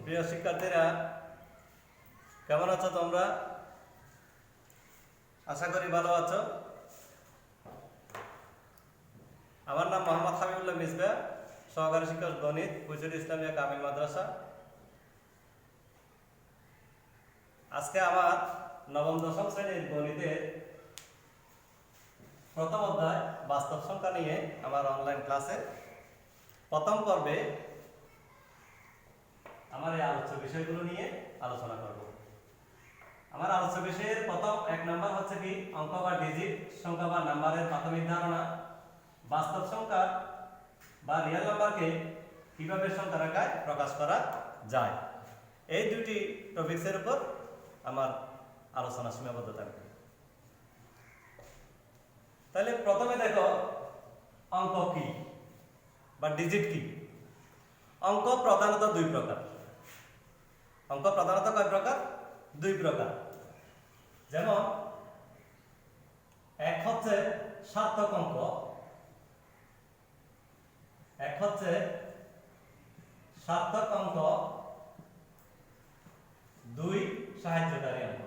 প্রিয় শিক্ষার্থীরা, কেমন আছো তোমরা? আশা করি ভালো আছো। আমার নাম মোহাম্মদ হাবিবুল্লাহ মিসবা, সহকারী শিক্ষক গণিত, ফুলছড়ি ইসলামিয়া কামিল মাদ্রাসা। আজকে আমার নবম দশম শ্রেণীর গণিতের প্রথম অধ্যায় বাস্তব সংখ্যা নিয়ে আমার অনলাইন ক্লাসে প্রথম পর্বে আমার এই আলোচ্য বিষয়গুলো নিয়ে আলোচনা করব। আমার আলোচ্য বিষয়ের প্রথম এক নম্বর হচ্ছে কি অঙ্ক বা ডিজিট সংখ্যা বা নাম্বারের প্রাথমিক ধারণা, বাস্তব সংখ্যা বা রিয়েল নাম্বারকে কিভাবে সংখ্যা রেখায় প্রকাশ করা যায়। এই দুটি টপিকসের উপর আমার আলোচনা সীমাবদ্ধ থাকবে। তাহলে প্রথমে দেখো অঙ্ক কি বা ডিজিট কি। অঙ্ক প্রধানত দুই প্রকার। অঙ্ক প্রধানত কয় প্রকার? দুই প্রকার। যেমন এক হচ্ছে সার্থক অঙ্ক, এক হচ্ছে সার্থক অঙ্ক, দুই সাহায্যকারী অঙ্ক।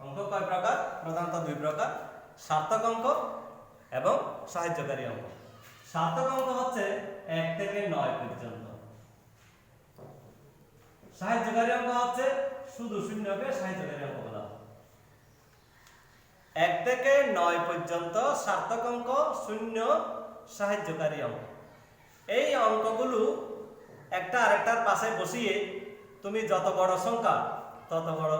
অঙ্ক কয় প্রকার? প্রধানত দুই প্রকার, সার্থক অঙ্ক এবং সাহায্যকারী অঙ্ক। সার্থক অঙ্ক হচ্ছে 1 থেকে 9 পর্যন্ত। সাহায্যকারী অঙ্ক হচ্ছে শুধু শূন্যকে সাহায্যকারী অঙ্ক বলা হয়। 1 থেকে 9 পর্যন্ত সার্থক অঙ্ক, শূন্য সাহায্যকারী অঙ্ক। এই অঙ্কগুলো একটা আরেকটার পাশে বসিয়ে তুমি যত বড় সংখ্যা তত বড়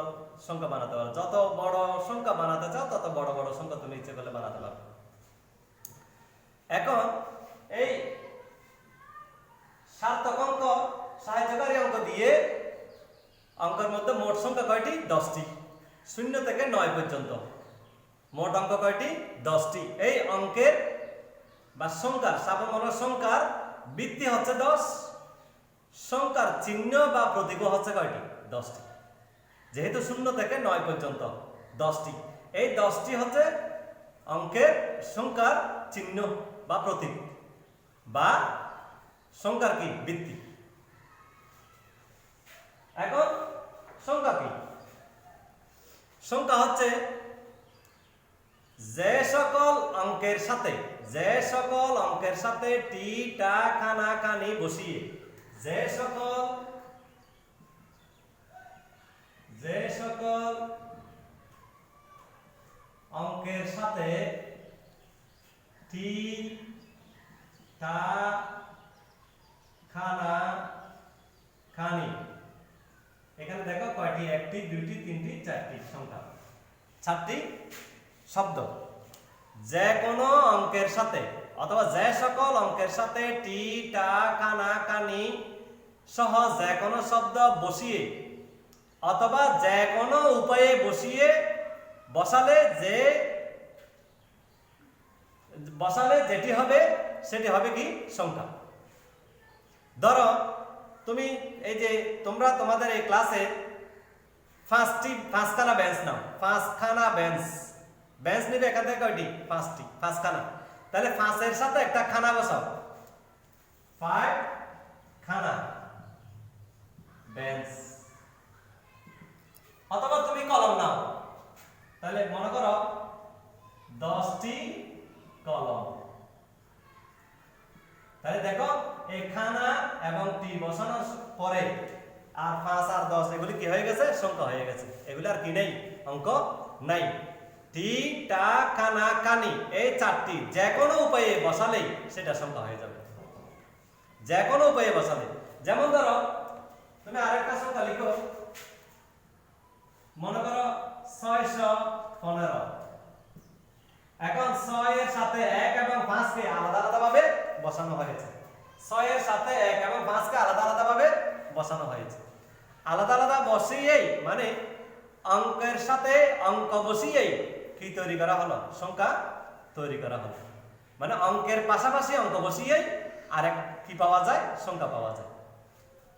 সংখ্যা বানাতে পারো। যত বড় সংখ্যা বানাতে চাও তত বড় বড় সংখ্যা তুমি ইচ্ছে করলে বানাতে পারো। এখন এই সার্থক অঙ্ক, সাহায্যকারী অঙ্ক দিয়ে অঙ্কের মধ্যে মোট সংখ্যা কয়টি? 10টি। 0 থেকে 9 পর্যন্ত মোট অঙ্ক কয়টি? 10টি। এই অঙ্কের বা সংখ্যার সাবমন সংখ্যার ভিত্তি হচ্ছে 10, সংখ্যার চিহ্ন বা প্রতীক হচ্ছে কয়টি? 10টি। যেহেতু 0 থেকে 9 পর্যন্ত 10টি, এই 10টি হচ্ছে অঙ্কের সংখ্যার চিহ্ন বা প্রতীক বা সংখ্যার কি? ভিত্তি। এখন সংখ্যা কি? সংখ্যা হচ্ছে যে সকল অঙ্কের সাথে টি টা কানা কানি বসিয়ে যে সকল অঙ্কের সাথে টি টা খানা খানি, এখানে দেখো কয়টি? 1টি, 2টি, 3টি, 4টি সংখ্যা, 4টি শব্দ। যে কোনো অঙ্কের সাথে অথবা যে সকল অঙ্কের সাথে টি টা কানা কানি সহ যে কোনো শব্দ বসিয়ে অথবা যে কোনো উপায়ে বসালে যেটি হবে সেটি হবে কি? সংখ্যা। ধরো তুমি এই যে তোমরা তোমাদের এই ক্লাসে পাঁচখানা বেঞ্চ নাও, 5খানা বেঞ্চ নিবে। এখান থেকে কয়টি? 5টি, 5খানা। তাহলে 5-এর সাথে একটা খানা বসাও, 5 খানা বেঞ্চ। অথবা তুমি কলম নাও, তাহলে মনে করো 10টি কলম। তাহলে দেখো এই খানা এবং টি বসানোর পরে আর 5 আর 10 এগুলি কি হয়ে গেছে? সংখ্যা হয়ে গেছে। এগুলি আর কি নেই? অঙ্ক নাই। টি টা কানা কানি এই 4টি যে কোনো উপায়ে বসালেই সেটা সংখ্যা হয়ে যাবে। যে কোনো উপায়ে বসালে। যেমন ধরো তুমি আরেকটা সংখ্যা লিখো, মনে করো 615। এখন 6 এর সাথে 1 এবং 5 কে আলাদা আলাদা ভাবে বসানো হয়েছে। 6 এর সাথে 1 এবং 5 কে আলাদা আলাদা ভাবে বসানো হয়েছে। আলাদা আলাদা বসিয়েই মানে অঙ্কের সাথে অঙ্ক বসিয়েই কি তৈরি করা হলো? সংখ্যা তৈরি করা হলো। মানে অঙ্কের পাশাপাশি অঙ্ক বসিয়েই আরেক কি পাওয়া যায়? সংখ্যা পাওয়া যায়।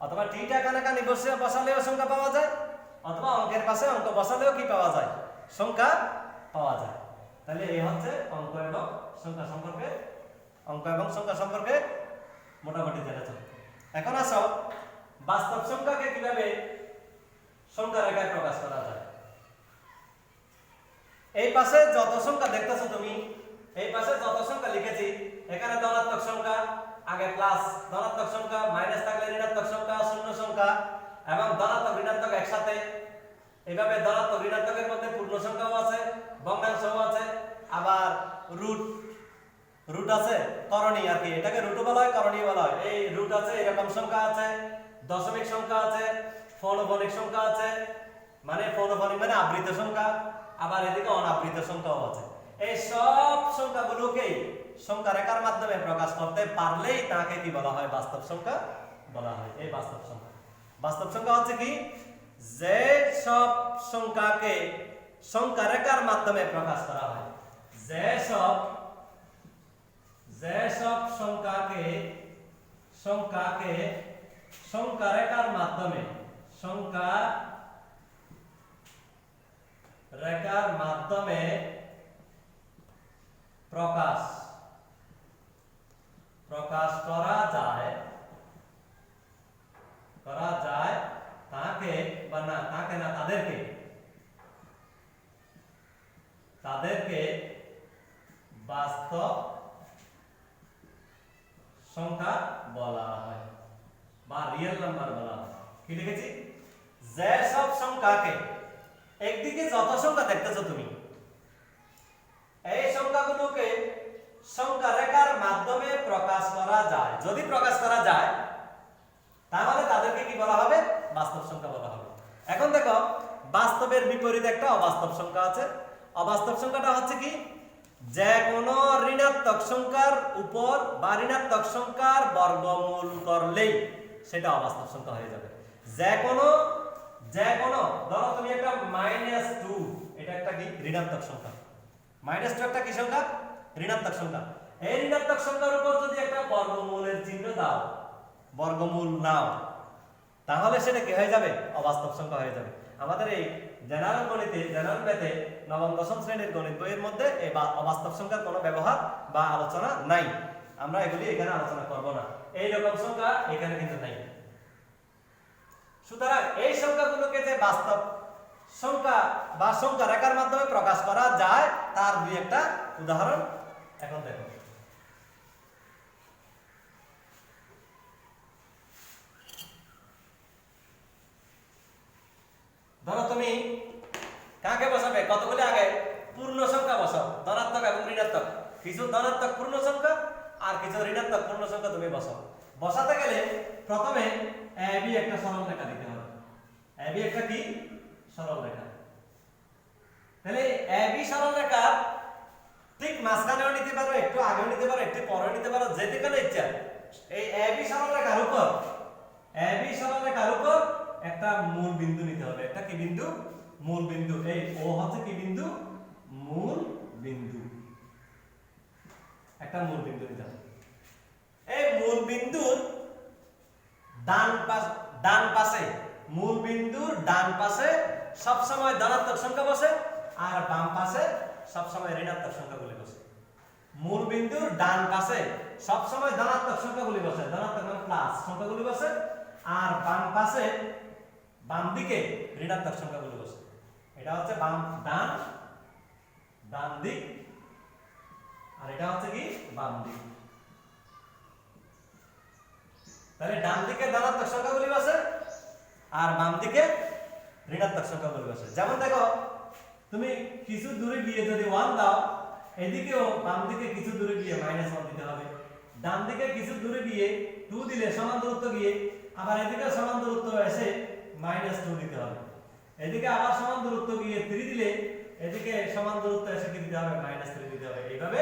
অথবা টি টা কানাকানি বসালেও সংখ্যা পাওয়া যায়, অথবা অঙ্কের পাশে অঙ্ক বসালেও কি পাওয়া যায়? সংখ্যা পাওয়া যায়। তাহলে এই হচ্ছে অঙ্ক এবং সংখ্যা সম্পর্কে অঙ্ক এবং সংখ্যা সম্পর্কে মোটামুটি জেনেছ। এখন আসো বাস্তব সংখ্যাকে কিভাবে সংখ্যা রেখায় প্রকাশ করা যায়। এই পাশে যত সংখ্যা দেখতেছো তুমি, এই পাশে যত সংখ্যা লিখেছি, এখানে ধনাত্মক সংখ্যা আগে প্লাস, ধনাত্মক সংখ্যা মাইনাস থাকলে ঋণাত্মক সংখ্যা, শূন্য সংখ্যা এবং ধনাত্মক ঋণাত্মক একসাথে। এইভাবে ধনাত্মক ঋণাত্মকের মধ্যে পূর্ণ সংখ্যাও আছে, ভগ্নাংশও আছে, আবার রুট আছে, করণী আর কি, এটাকে রুট বলা হয়, করণী বলা হয়। এই রুট আছে, এরকম সংখ্যা আছে, দশমিক সংখ্যা আছে, ফৌনফনিক সংখ্যা আছে, মানে ফৌনফনিক মানে আবৃত সংখ্যা, আবার এদিকে অনাবৃত সংখ্যাও আছে। এই সব সংখ্যাগুলোকে সংখ্যা রেখার মাধ্যমে প্রকাশ করতে পারলেই তাকে কি বলা হয়? বাস্তব সংখ্যা বলা হয়। এই বাস্তব সংখ্যা, বাস্তব সংখ্যা হচ্ছে কি, যে সব সংখ্যাকে সংখ্যা রেখার মাধ্যমে প্রকাশ করা হয়, যে সব সংখ্যাকে সংখ্যা রেখার মাধ্যমে প্রকাশ করা যায় তাকে বা না তাকে না তাদেরকে বাস্তব সংখ্যা বলা হয় বা রিয়েল নাম্বার বলা হয়। কি লিখেছি? যে সব সংখ্যাকে, একদিকে যত সংখ্যা দেখতেছো তুমি, এই সংখ্যাগুলোকে সংখ্যা রেখার মাধ্যমে প্রকাশ করা যায়, যদি প্রকাশ করা যায় তাহলে তাদেরকে কি বলা হবে? বাস্তব সংখ্যা বলা হবে। এখন দেখো, বাস্তবের বিপরীতে একটা অবাস্তব সংখ্যা আছে। অবাস্তব সংখ্যাটা হচ্ছে কি, যে কোনো ঋণাত্মক সংখ্যার উপর বা ঋণাত্মক সংখ্যার বর্গমূল করলেই সেটা অবাস্তব সংখ্যা হয়ে যাবে। যে কোনো ধরো তুমি একটা -2, এটা একটা কি ঋণাত্মক সংখ্যা, -2 একটা কি সংখ্যা? ঋণাত্মক সংখ্যা। এই ঋণাত্মক সংখ্যার উপর যদি একটা বর্গমূলের চিহ্ন দাও, বর্গমূল নাও, তাহলে সেটা কি হয়ে যাবে? অবাস্তব সংখ্যা হয়ে যাবে। আমাদের এই জেনারেল গণিতে, জেনারেল ম্যাথে নবম দশম শ্রেণীর গণিত বইয়ের মধ্যে এই অবাস্তব সংখ্যার কোনো ব্যবহার বা আলোচনা নাই। আমরা এগুলি এখানে আলোচনা করব না। এই রকম সংখ্যা এখানে কিন্তু নাই। সুতরাং এই সংখ্যাগুলোকে যে বাস্তব সংখ্যা বা সংখ্যা রেখার মাধ্যমে প্রকাশ করা যায় তার দুই একটা উদাহরণ এখন দেখো। ধরো তুমি কাকে বসাবে? কতগুলি আগে পূর্ণ সংখ্যা বসাও, ধনাত্মক এবং ঋণাত্মক, কিছু ধনাত্মক পূর্ণ সংখ্যা আর কিছু ঋণাত্মক পূর্ণ সংখ্যা তুমি বসাও। বসাতে গেলে প্রথমে এবি একটা সরল রেখা দিতে হবে। এবি একটা কি সরল রেখা। তাহলে এবি সরল রেখা ঠিক মাঝখানেও নিতে পারো, একটু আগেও নিতে পারো, একটু পরেও নিতে পারো, যেদিকে ইচ্ছা। এই এবি সরল রেখার উপর একটা মূল বিন্দু নিতে হবে। একটা কি বিন্দু? মূল বিন্দু। এই ও হচ্ছে কি বিন্দু? মূল বিন্দু। একটা মূল বিন্দু নিতে হবে। এই মূল বিন্দুর ডান পাশে, মূল বিন্দুর ডান পাশে সব সময় ধনাত্মক সংখ্যা বসে আর বাম পাশে সব সময় ঋণাত্মক সংখ্যাগুলি বসে। মূল বিন্দুর ডান পাশে সব সময় ধনাত্মক সংখ্যাগুলি বসে, ধনাত্মক মানে প্লাস সংখ্যাগুলি বসে, আর বাম দিকে ঋণাত্মক সংখ্যাগুলি বসে। এটা হচ্ছে ডান দিক, আর এটা হচ্ছে কি বাম দিক। তাহলে ডান দিকে ধনাত্মক সংখ্যাগুলি বসে আর বাম দিকে ঋণাত্মক সংখ্যাগুলি বসে। যেমন দেখো, তুমি কিছু দূরে গিয়ে যদি 1 দাও, এদিকেও বাম দিকে কিছু দূরে গিয়ে -1 দিতে হবে। ডান দিকে কিছু দূরে গিয়ে 2 দিলে সমান দূরত্ব গিয়ে আবার এদিকে সমান দূরত্ব এসে -2 দিতে হবে। এদিকে আবার সমান দূরত্ব গিয়ে 3 দিলে এদিকে সমান দূরত্ব এসে কি দিতে হবে? -3 দিতে হবে। এইভাবে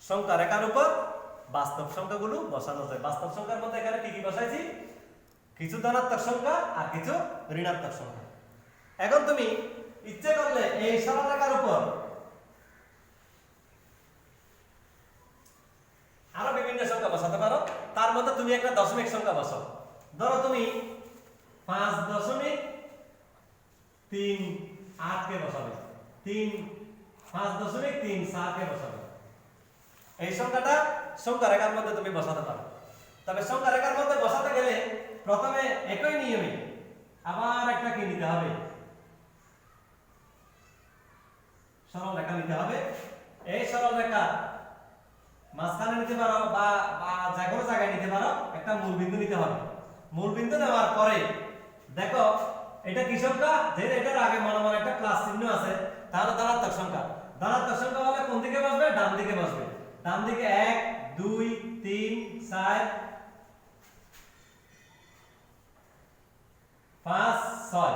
সংখ্যা রেখার উপর বাস্তব সংখ্যাগুলো বসানো যায়। বাস্তব সংখ্যার মধ্যে এখানে কি কি বসাইছি? কিছু ধনাত্মক সংখ্যা আর কিছু ঋণাত্মক সংখ্যা। এখন তুমি ইচ্ছে করলে এই সরল রেখার উপর আরো বিভিন্ন সংখ্যা বসাতে পারো। তার মধ্যে তুমি একটা দশমিক সংখ্যা বসাও। ধরো তুমি 5.38 কে বসাবে, 5.34 কে বসাবে। এই সংখ্যাটা সংখ্যা রেখার মধ্যে তুমি বসাতে পারো। তবে সংখ্যা রেখার মধ্যে বসাতে গেলে প্রথমে একই নিয়মে আবার একটা কি নিতে হবে, সরল রেখা নিতে হবে। এই সরল রেখা মাঝখানে নিতে পারো বা যে কোনো জায়গায় নিতে পারো, একটা মূল বিন্দু নিতে হবে। মূল বিন্দু নেওয়ার পরে দেখো এটা কি সংখ্যা, যেহেতু এটার আগে মনে মনে একটা প্লাস চিহ্ন আছে, তাহলে ধনাত্মক সংখ্যা। ধনাত্মক সংখ্যা হলে কোন দিকে বসবে? ডান দিকে বসবে। ডান দিকে 1 2 3 4 5 6,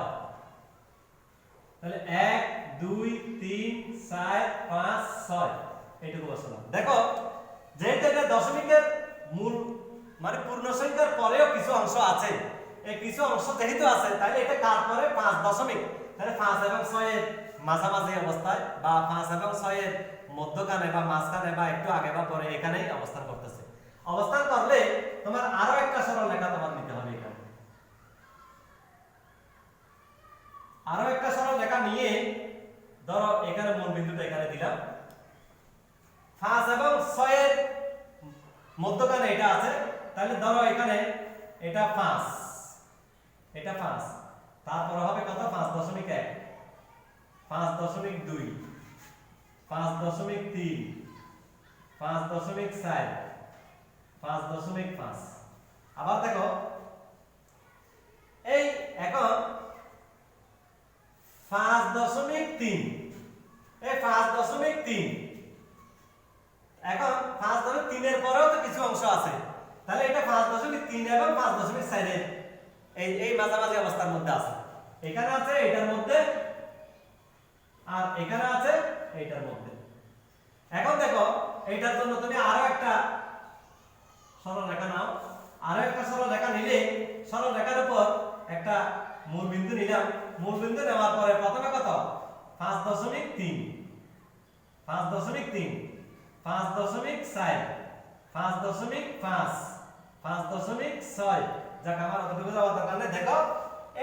তাহলে 1 2 3 4 5 6 এইটুকু বসালাম। দেখো যেহেতু এটা দশমিকের মূল মানে পূর্ণ সংখ্যার পরেও কিছু অংশ আছে, এই কিছু অংশ যেহেতু আছে তাহলে এটা কার পরে 5 দশমিক, তাহলে 5 এবং 6 এর মাঝামাঝি অবস্থায় বা 5 এবং 6 এর মধ্যখানে বা মাঝখানে বা একটু আগে বা পরে এখানেই অবস্থান করতেছে। অবস্থান করলে তোমার আরো একটা সরল রেখা তোমার নিতে হবে। এখানে আরো একটা সরল রেখা নিয়ে ধরো এখানে মূল বিন্দুটা এখানে দিলাম, 5 এবং 6 এর মধ্যখানে এটা আছে, তাহলে ধরো এখানে এটা 5, এটা 5, তারপর হবে কত? 5.1, 5.2, 5.3, 5.4, 5.5। আবার দেখো এই এখন 5.3, এই 5.3, এখন 5.3 এর পরেও তো কিছু অংশ আছে, তাহলে এটা 5.3 এবং 5.4 এর এই মাঝামাঝি অবস্থার মধ্যে আছে। এখানে আছে এটার মধ্যে, আর এখানে আছে এইটার মধ্যে। এখন দেখো এইটার জন্য তুমি আরো একটা সরল রেখা নাও। আরো একটা সরল রেখা নিলে সরল রেখার উপর একটা মূল বিন্দু নিলাম। মূল বিন্দু নেওয়ার পরে প্রথমে কত? 5.3, 5.3, 5.4, 5.5, 5.6। যাক আমার অতটুকু যাওয়ার দরকার নেই। দেখো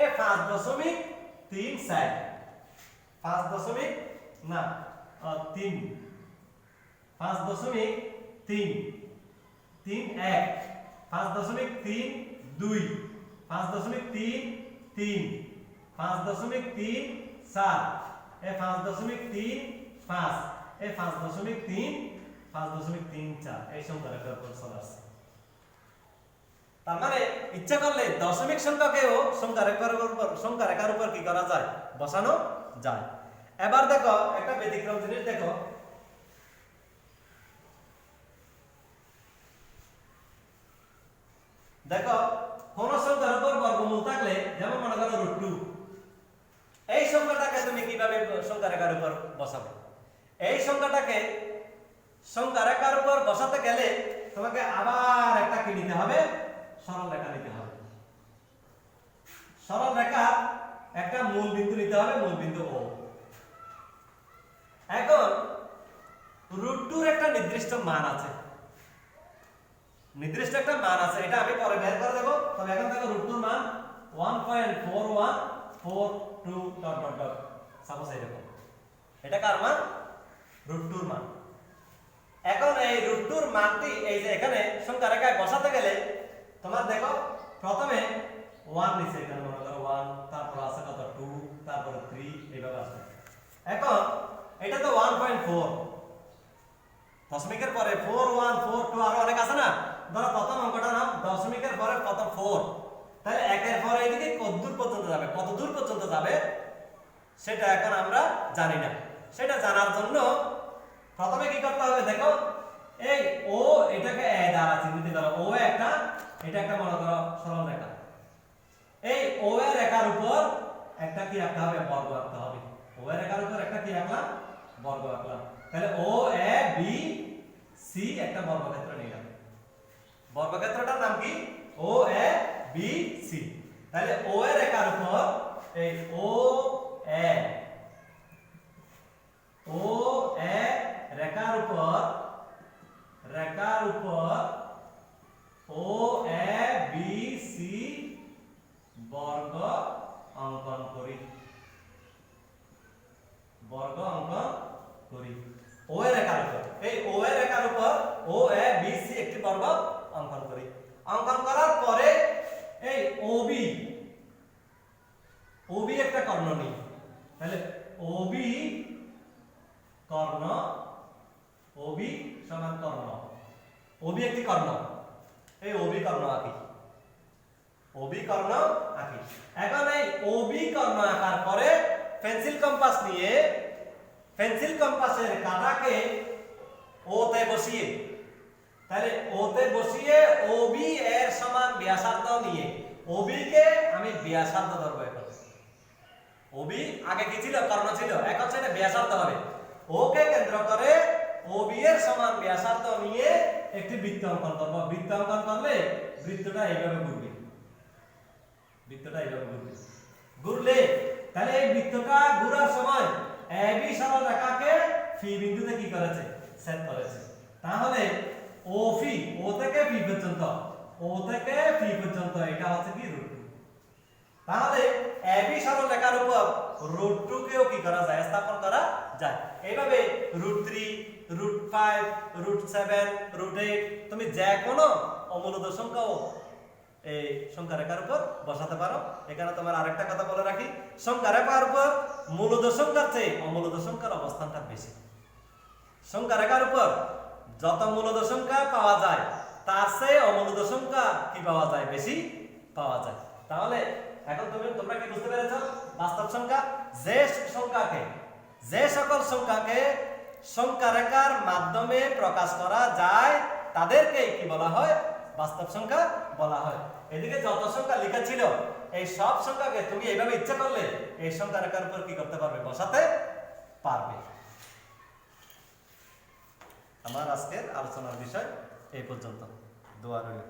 এই 5.34, 5.3, 5.3, 3.1, 5.3, 2, 5.3, 3, 5.3, 4, এই 5.3, 5, এই 5.3, 5.3, 4 এই সংখ্যা রেখার উপর চলে আসছে। তার মানে ইচ্ছা করলে দশমিক সংখ্যাকেও সংখ্যা রেখার উপর কি করা যায়? বসানো যায়। এবার দেখো একটা ব্যতিক্রম জিনিস দেখো, দেখো কোন সংখ্যার উপর বর্গমূল থাকলে, যেমন মনে করো √2, এই সংখ্যাটাকে তুমি কিভাবে সংখ্যা রেখার উপর বসাবে? এই সংখ্যাটাকে সংখ্যা রেখার উপর বসাতে গেলে তোমাকে আবার একটা কি নিতে হবে? সরল রেখা নিতে হবে। সরল রেখা একটা মূল বিন্দু নিতে হবে, মূল বিন্দু O। এখন √2 এর একটা নির্দিষ্ট মান আছে, নির্দিষ্ট একটা মান আছে, এটা আমি পরে বের করে দেব। তবে এখন দেখো √2 মান 1.4142 সাপোজ এরকম। এটা কার মান? √2 এর মান। এখন এই √2 এর মানটি এই যে এখানে সংখ্যা রেখায় বসাতে গেলে তোমার দেখো প্রথমে 1 নিচে, এখানে মনে করো 1, তারপর আছে কত 2, তারপর 3, এইভাবে আসবে। এখন এটা তো 1.4, দশমিকের পরে 4 1 4 2 আরো অনেক আছে না। ধরো প্রথম অঙ্কটা নাও, দশমিকের পরে প্রথম 4, তাহলে একের পরে এদিকে কতদূর পর্যন্ত যাবে, কতদূর পর্যন্ত যাবে সেটা এখন আমরা জানি না। সেটা জানার জন্য প্রথমে কি করতে হবে? দেখো এই ও এটাকে এ দ্বারা চিহ্নিত করো। ও একটা, এটা একটা মনে করো সরল রেখা। এই ও এর রেখার উপর একটা কি আঁকতে হবে? বর্গ আঁকতে হবে। ও এর রেখার উপর একটা কি আঁকলাম? বর্গ আঁকলাম। তাহলে ও এ বি সি একটা বর্গক্ষেত্র নিলাম। বর্গক্ষেত্রটার নাম কি? ও এ বি সি। তাহলে ও এর রেখার উপর এই ও এ রেখার উপর ও এ বি সি বর্গ অঙ্কন করি, বর্গ অঙ্কন করি। ও এর রেখার উপর, এই ও এর রেখার উপর ও এ বি সি একটি বর্গ অঙ্কন করি। অঙ্কন করার পরে এই ওবি ওবি একটা কর্ণ নিই, তাহলে ওবি কর্ণ, ওবি সমান কর্ণ, ওবি একটি কর্ণ, এই ওবি কর্ণ আঁকি, ওবি কর্ণ আঁকি। এখন এই ওবি কর্ণ আঁকার পরে পেন্সিল কম্পাস নিয়ে পেন্সিল কম্পাসের কাঁটাকে ওতে বসিয়ে, তাহলে ওতে বসিয়ে ওবি এর সমান ব্যাসার্ধ নিয়ে ওবি কে আমি ব্যাসার্ধ ধরবো। এখন ওবি আগে কি ছিল? কর্ণ ছিল, এখন সেটা ব্যাসার্ধ হবে। ওকে কেন্দ্র করে ওবি এর সমান ব্যাসার্ধ নিয়ে একটি বৃত্ত অঙ্কন করব। বৃত্ত অঙ্কন করলে বৃত্তটা এইভাবে ঘুরবে, বৃত্তটা এইভাবে ঘুরবে। ঘুরলে তাহলে এই বৃত্তটা ঘোরার সময় এবি সরল রেখাকে ফি বিন্দুতে কি করেছে? সেট করেছে। তাহলে ও ফি, ও থেকে ফি পর্যন্ত, ও থেকে ফি পর্যন্ত এটা হচ্ছে কি √2। তাহলে এবি সরল রেখার উপর √2 কেও কি করা যায়? স্থাপন করা যায়। এইভাবে √3, √5, √7, √8 তুমি যে কোনো অমূলদ সংখ্যাও এই সংখ্যা রেখার উপর বসাতে পারো। এখানে তোমার আরেকটা কথা বলে রাখি, সংখ্যা রেখার উপর মূলদ সংখ্যার চেয়ে অমূলদ সংখ্যার অবস্থানটা বেশি। সংখ্যা রেখার উপর যত মূলদ সংখ্যা পাওয়া যায় তার চেয়ে অমূলদ সংখ্যা কি পাওয়া যায়? বেশি পাওয়া যায়। তাহলে এখন তোমরা কি বুঝতে পেরেছো? বাস্তব সংখ্যা যে সকল সংখ্যাকে সংখ্যা রেখার মাধ্যমে প্রকাশ করা যায় তাদেরকে কি বলা হয়? বাস্তব সংখ্যা বলা হয়। এদিকে যত সংখ্যা লেখা ছিল এই সব সংখ্যাকে তুমি এইভাবে ইচ্ছা করলে এই সংখ্যা রেখার উপর কি করতে পারবে? বসাতে পারবে। আমার আজকের আলোচনার বিষয় এই পর্যন্ত। দোয়া রইল।